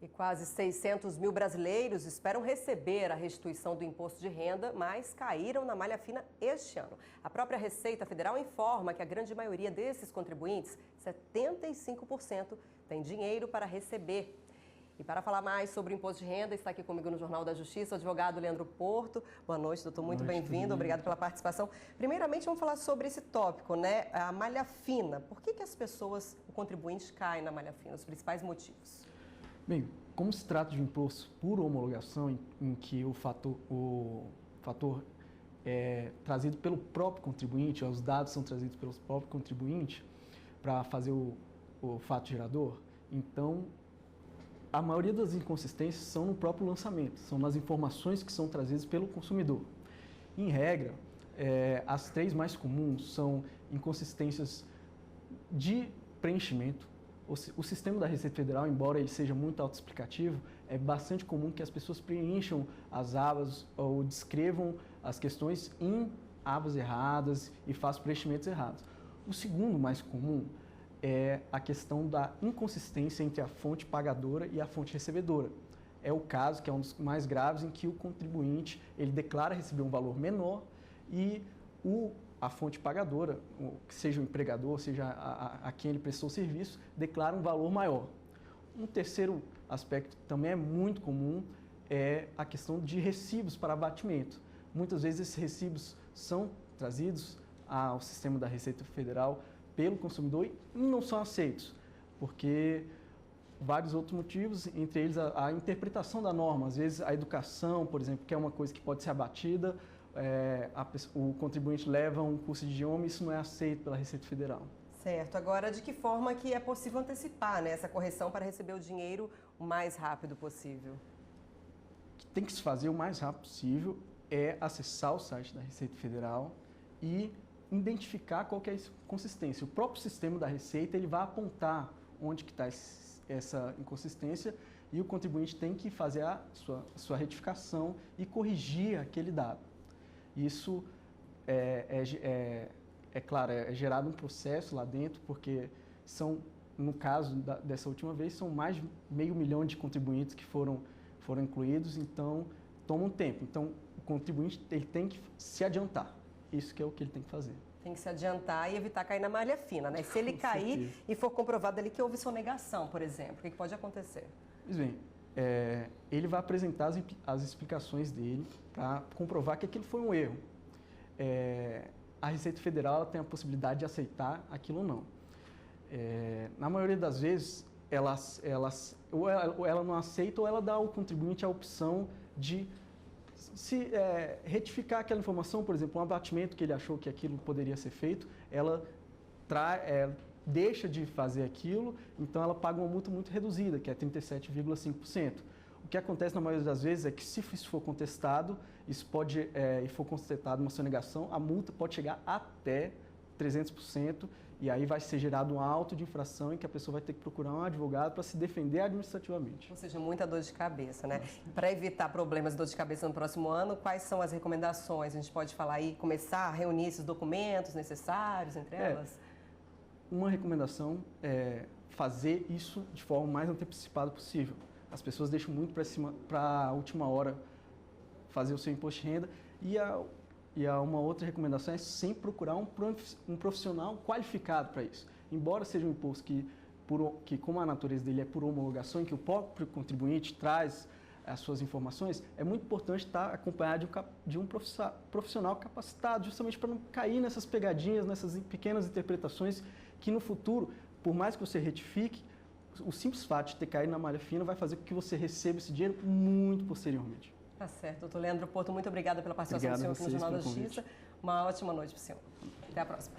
E quase 600 mil brasileiros esperam receber a restituição do imposto de renda, mas caíram na malha fina este ano. A própria Receita Federal informa que a grande maioria desses contribuintes, 75%, tem dinheiro para receber. E para falar mais sobre o imposto de renda, está aqui comigo no Jornal da Justiça o advogado Leandro Porto. Boa noite, doutor. Muito bem-vindo. Obrigado pela participação. Primeiramente, vamos falar sobre esse tópico, né? A malha fina. Por que as pessoas, o contribuinte, cai na malha fina? Os principais motivos? Bem, como se trata de um imposto por homologação, em que o fator é trazido pelo próprio contribuinte, os dados são trazidos pelo próprio contribuinte para fazer o fato gerador, então a maioria das inconsistências são no próprio lançamento, são nas informações que são trazidas pelo consumidor. Em regra, as três mais comuns são inconsistências de preenchimento. O sistema da Receita Federal, embora ele seja muito autoexplicativo, é bastante comum que as pessoas preencham as abas ou descrevam as questões em abas erradas e façam preenchimentos errados. O segundo mais comum é a questão da inconsistência entre a fonte pagadora e a fonte recebedora. É o caso, que é um dos mais graves, em que o contribuinte ele declara receber um valor menor e a fonte pagadora, seja o empregador, seja a quem ele prestou o serviço, declara um valor maior. Um terceiro aspecto que também é muito comum é a questão de recibos para abatimento. Muitas vezes esses recibos são trazidos ao sistema da Receita Federal pelo consumidor e não são aceitos, porque vários outros motivos, entre eles a interpretação da norma, às vezes a educação, por exemplo, que é uma coisa que pode ser abatida, o contribuinte leva um curso de idioma e isso não é aceito pela Receita Federal. Certo. Agora, de que forma que é possível antecipar, né, essa correção para receber o dinheiro o mais rápido possível? O que tem que se fazer o mais rápido possível é acessar o site da Receita Federal e identificar qual que é a inconsistência. O próprio sistema da Receita ele vai apontar onde que está essa inconsistência e o contribuinte tem que fazer a sua retificação e corrigir aquele dado. Isso claro, é gerado um processo lá dentro, porque no caso dessa última vez, são mais de 500 mil de contribuintes que foram incluídos, então toma um tempo. Então o contribuinte ele tem que se adiantar, isso que é o que ele tem que fazer. Tem que se adiantar e evitar cair na malha fina, né? Se ele cair e for comprovado ali que houve sonegação, por exemplo, o que pode acontecer? Pois bem, ele vai apresentar as explicações dele para comprovar que aquilo foi um erro. A Receita Federal ela tem a possibilidade de aceitar aquilo ou não. Na maioria das vezes, ou ela não aceita ou ela dá ao contribuinte a opção de retificar aquela informação, por exemplo, um abatimento que ele achou que aquilo poderia ser feito, ela deixa de fazer aquilo, então ela paga uma multa muito reduzida, que é 37,5%. O que acontece na maioria das vezes é que se isso for contestado, e for constatado uma sonegação, a multa pode chegar até 300%, e aí vai ser gerado um auto de infração em que a pessoa vai ter que procurar um advogado para se defender administrativamente. Ou seja, muita dor de cabeça, né? Para evitar problemas de dor de cabeça no próximo ano, quais são as recomendações? A gente pode falar aí, começar a reunir esses documentos necessários entre elas? Uma recomendação é fazer isso de forma mais antecipada possível. As pessoas deixam muito para a última hora fazer o seu imposto de renda e uma outra recomendação é sempre procurar um profissional qualificado para isso. Embora seja um imposto que como a natureza dele é por homologação, em que o próprio contribuinte traz as suas informações, é muito importante estar acompanhado de um profissional capacitado, justamente para não cair nessas pegadinhas, nessas pequenas interpretações que no futuro, por mais que você retifique, o simples fato de ter caído na malha fina vai fazer com que você receba esse dinheiro muito posteriormente. Tá certo. Doutor Leandro Porto, muito obrigada pela participação do senhor aqui no Jornal da Justiça. Uma ótima noite para o senhor. Até a próxima.